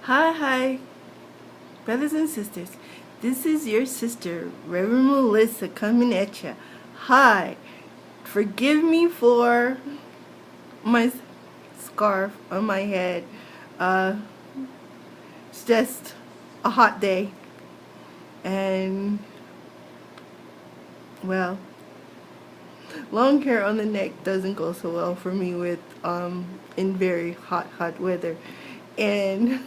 Hi, brothers and sisters. This is your sister, Reverend Melissa, coming at you. Hi, forgive me for my scarf on my head. It's just a hot day, and well, long hair on the neck doesn't go so well for me with in very hot weather. And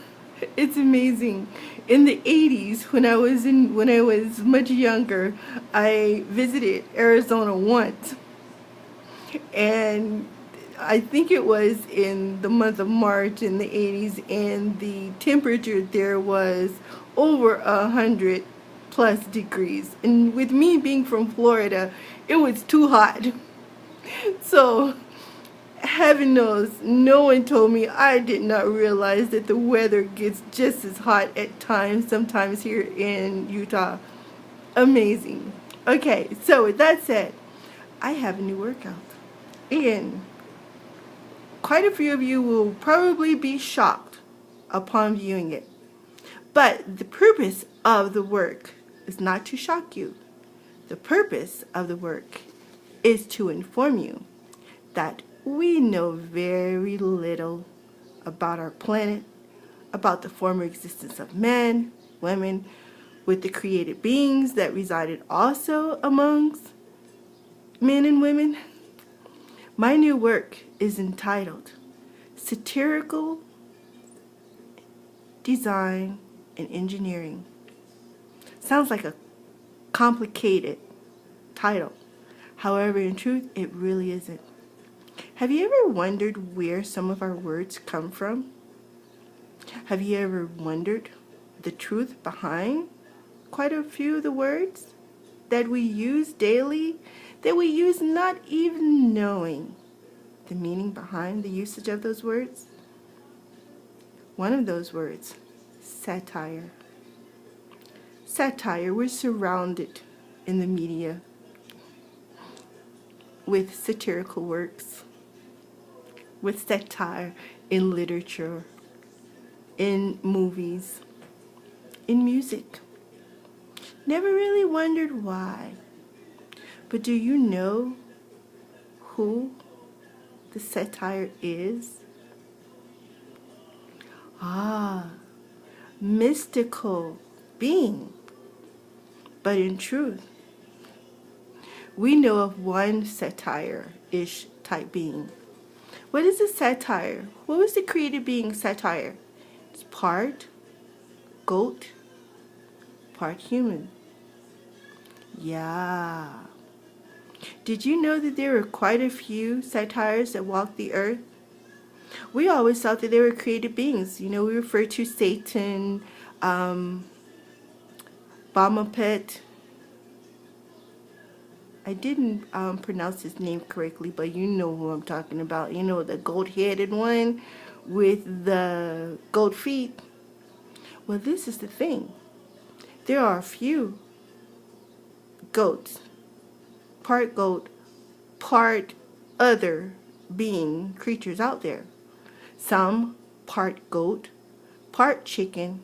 it's amazing. In the 80s, when I was much younger, I visited Arizona once, and I think it was in the month of March in the 80s, and the temperature there was over 100+ degrees. And with me being from Florida, it was too hot. So heaven knows, no one told me. I did not realize that the weather gets just as hot at times, sometimes here in Utah. Amazing. Okay, so with that said, I have a new workout. And quite a few of you will probably be shocked upon viewing it. But the purpose of the work is not to shock you. The purpose of the work is to inform you that we know very little about our planet, about the former existence of men, women, with the created beings that resided also amongst men and women. My new work is entitled Satirical Design and Engineering. Sounds like a complicated title. However, in truth, it really isn't. Have you ever wondered where some of our words come from? Have you ever wondered the truth behind quite a few of the words that we use daily, that we use not even knowing the meaning behind the usage of those words? One of those words, satire. Satire, we're surrounded in the media with satirical works, with satire in literature, in movies, in music. Never really wondered why. But do you know who the satire is? Mystical being. But in truth, we know of one satire-ish type being. What is a satyr? What was the created being Satyr? It's part goat, part human. Yeah. Did you know that there were quite a few Satyrs that walked the earth? We always thought that they were created beings. You know, we refer to Satan, Bamapet. I didn't pronounce his name correctly, but you know who I'm talking about. You know, the goat-headed one with the goat feet. Well, this is the thing. There are a few goats, part goat, part other being creatures out there. Some part goat, part chicken,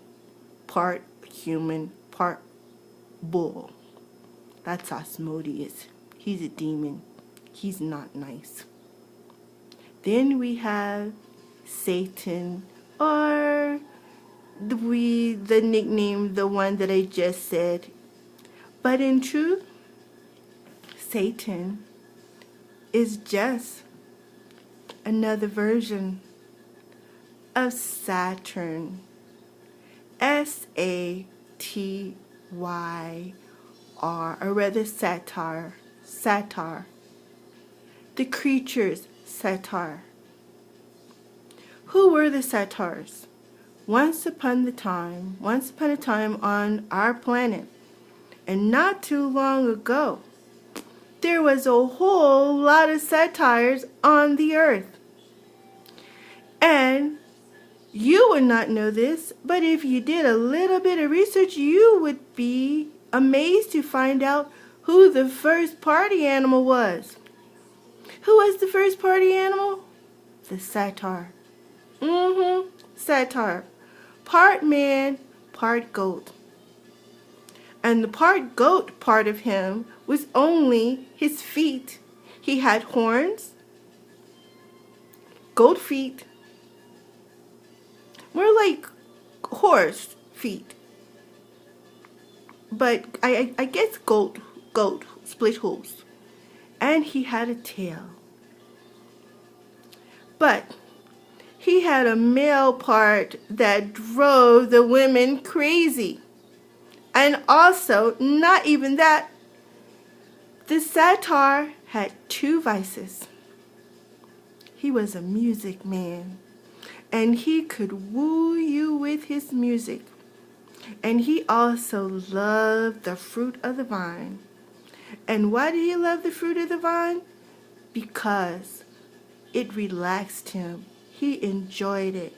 part human, part bull. That's Asmodeus. He's a demon. He's not nice. Then we have Satan, or the nickname, the one that I just said. But in truth, Satan is just another version of Saturn. Satyr, or rather Satyr. The creatures Satyr. Who were the Satyrs? Once upon a time on our planet, and not too long ago, there was a whole lot of Satyrs on the earth. And you would not know this, but if you did a little bit of research, you would be amazed to find out who the first party animal was. Who was the first party animal? The Satyr. Satyr. part man, part goat. And the part goat part of him was only his feet. He had horns, goat feet, more like horse feet. But I guess goat split hooves. And he had a tail. But he had a male part that drove the women crazy. And also, not even that, the Satyr had two vices. He was a music man, and he could woo you with his music. And he also loved the fruit of the vine. And why did he love the fruit of the vine? Because it relaxed him. He enjoyed it.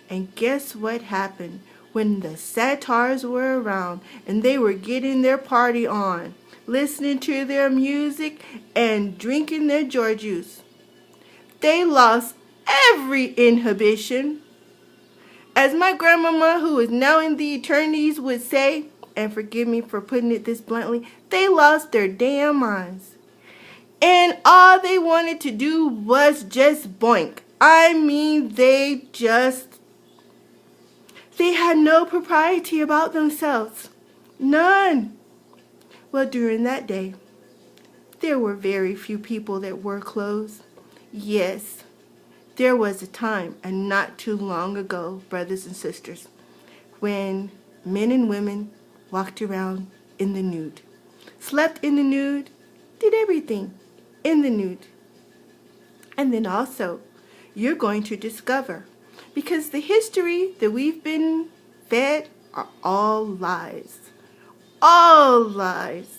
And guess what happened when the Satyrs were around and they were getting their party on, listening to their music and drinking their joy juice? They lost every inhibition. As my grandmama, who is now in the eternities, would say, and forgive me for putting it this bluntly, they lost their damn minds. And all they wanted to do was just boink. I mean, they had no propriety about themselves. None. Well, during that day, there were very few people that wore clothes. Yes, there was a time, and not too long ago, brothers and sisters, when men and women walked around in the nude, slept in the nude, did everything in the nude. And then also, you're going to discover, because the history that we've been fed are all lies. All lies.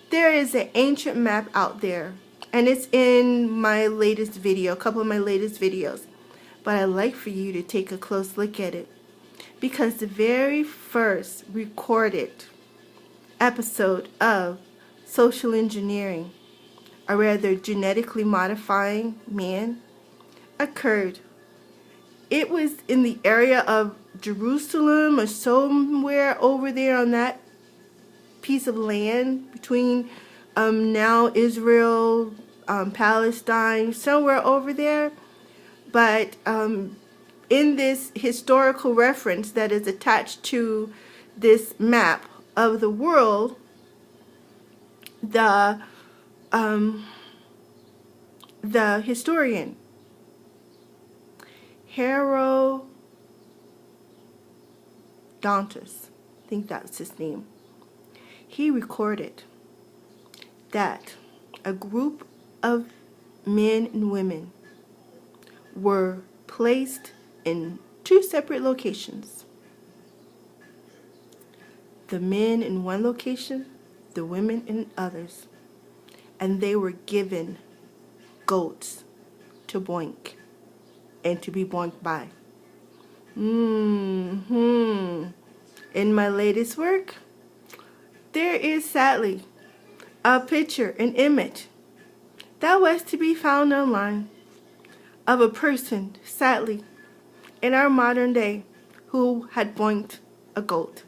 There is an ancient map out there, and it's in my latest video, a couple of my latest videos. But I'd like for you to take a close look at it, because the very first recorded episode of social engineering, or rather genetically modifying man, occurred. It was in the area of Jerusalem or somewhere over there on that piece of land between now Israel, Palestine, somewhere over there. But in this historical reference that is attached to this map of the world, the historian Herodotus, I think that's his name, he recorded that a group of men and women were placed in two separate locations. The men in one location, the women in others. And they were given goats to boink and to be boinked by. In my latest work, there is sadly a picture, an image that was to be found online of a person, sadly, in our modern day who had boinked a goat.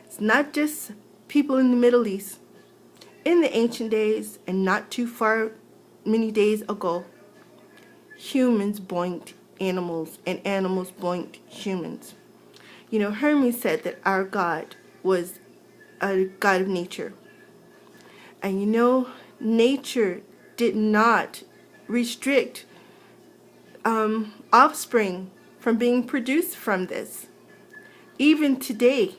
It's not just people in the Middle East. In the ancient days, and not too far many days ago, humans boinked animals, and animals boinked humans. You know, Hermes said that our God was a God of nature. And you know, nature did not restrict offspring from being produced from this. Even today,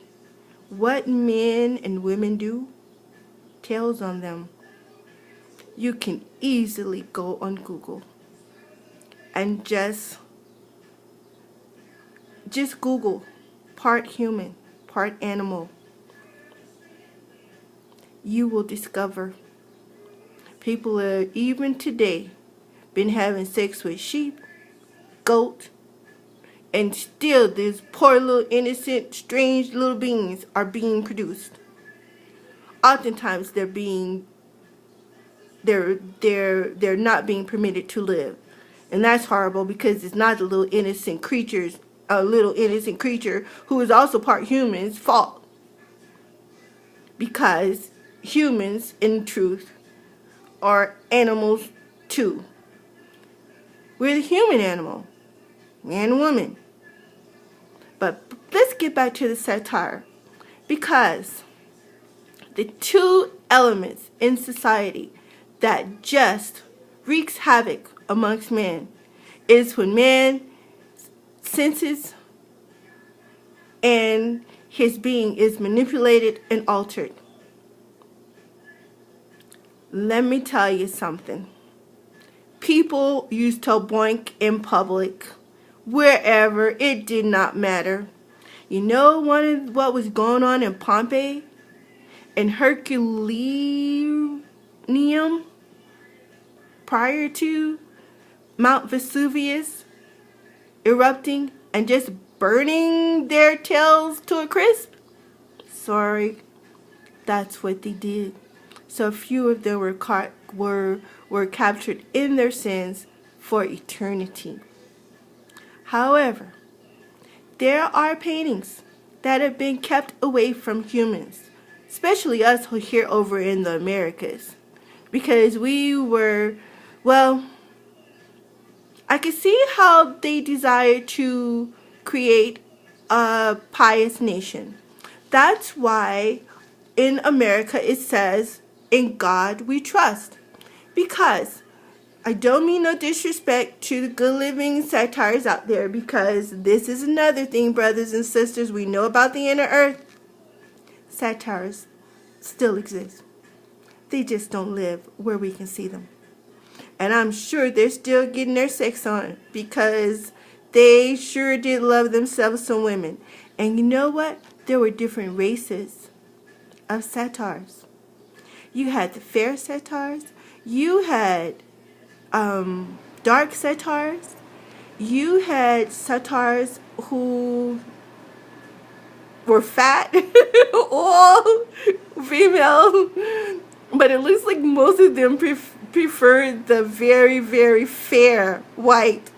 what men and women do tells on them. You can easily go on Google and just Google part human, part animal. You will discover people are even today been having sex with sheep, goat, and still these poor little innocent strange little beings are being produced. Oftentimes they're not being permitted to live. And that's horrible, because it's not the little innocent creatures a little innocent creature who is also part human's fault. Because humans, in truth, are animals too. We're the human animal, man and woman. But let's get back to the satire. Because the two elements in society that just wreaks havoc amongst man is when man senses and his being is manipulated and altered. Let me tell you something. People used to boink in public, wherever, it did not matter. You know what was going on in Pompeii? In Herculaneum? Prior to Mount Vesuvius erupting and just burning their tails to a crisp? Sorry, that's what they did. So few of them were captured in their sins for eternity. However, there are paintings that have been kept away from humans, especially us here over in the Americas, because we were, well, I could see how they desire to create a pious nation. That's why in America it says, "In God we trust." Because I don't mean no disrespect to the good living Satyrs out there, because this is another thing, brothers and sisters, we know about the inner earth. Satyrs still exist. They just don't live where we can see them. And I'm sure they're still getting their sex on, because they sure did love themselves some women. And you know what? There were different races of Satyrs. You had the fair Satyrs. You had dark Satyrs. You had Satyrs who were fat, all female. But it looks like most of them preferred the very, very fair white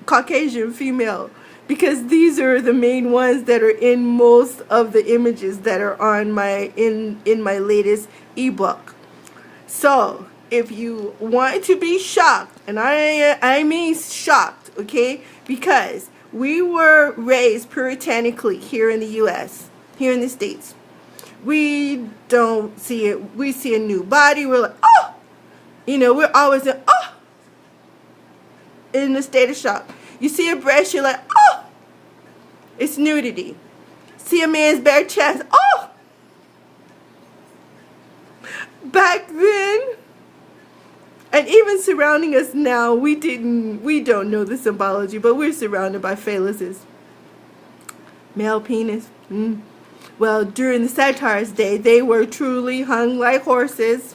Caucasian female, because these are the main ones that are in most of the images that are on my in my latest ebook. So if you want to be shocked, and I mean shocked, okay, because we were raised puritanically here in the U.S., here in the States. We don't see it. We see a new body, we're like, oh, you know, we're always in a state of shock. You see a breast, you're like, oh, it's nudity. See a man's bare chest, oh. Back then, and even surrounding us now, we don't know the symbology, but we're surrounded by phalluses. Male penis. Well, during the Satyrs' day, they were truly hung like horses,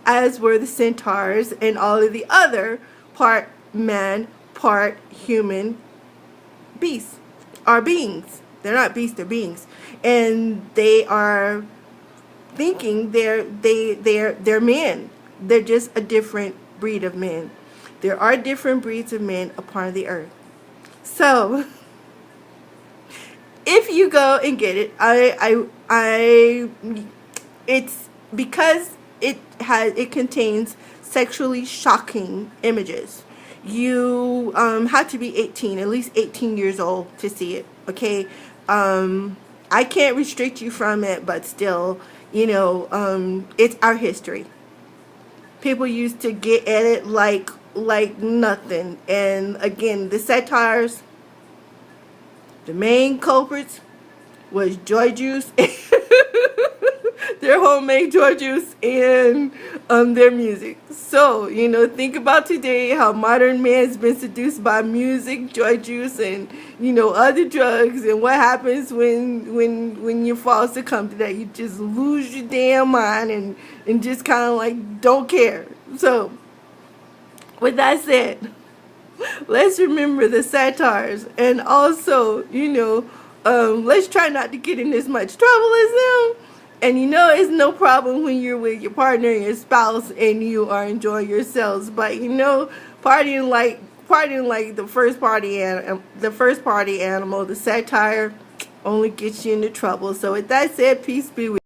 as were the centaurs and all of the other part man, part human beasts, are beings. They're not beasts, they're beings. And they are thinking they're men. They're just a different breed of men. There are different breeds of men upon the earth. So if you go and get it, it's because it contains sexually shocking images. You have to be 18, at least 18 years old to see it, okay? I can't restrict you from it, but still, you know, it's our history. People used to get at it like nothing. And again, the Satyrs, the main culprits was joy juice, their homemade joy juice, and their music. So, you know, think about today, how modern man's been seduced by music, joy juice, and, you know, other drugs, and what happens when you fall succumb to that. You just lose your damn mind and just kind of like don't care. So, with that said, let's remember the Satyrs, and also, you know, let's try not to get in as much trouble as them. And you know, it's no problem when you're with your partner and your spouse and you are enjoying yourselves. But you know, partying like partying like the first party animal, the Satyr, only gets you into trouble. So with that said, peace be with you.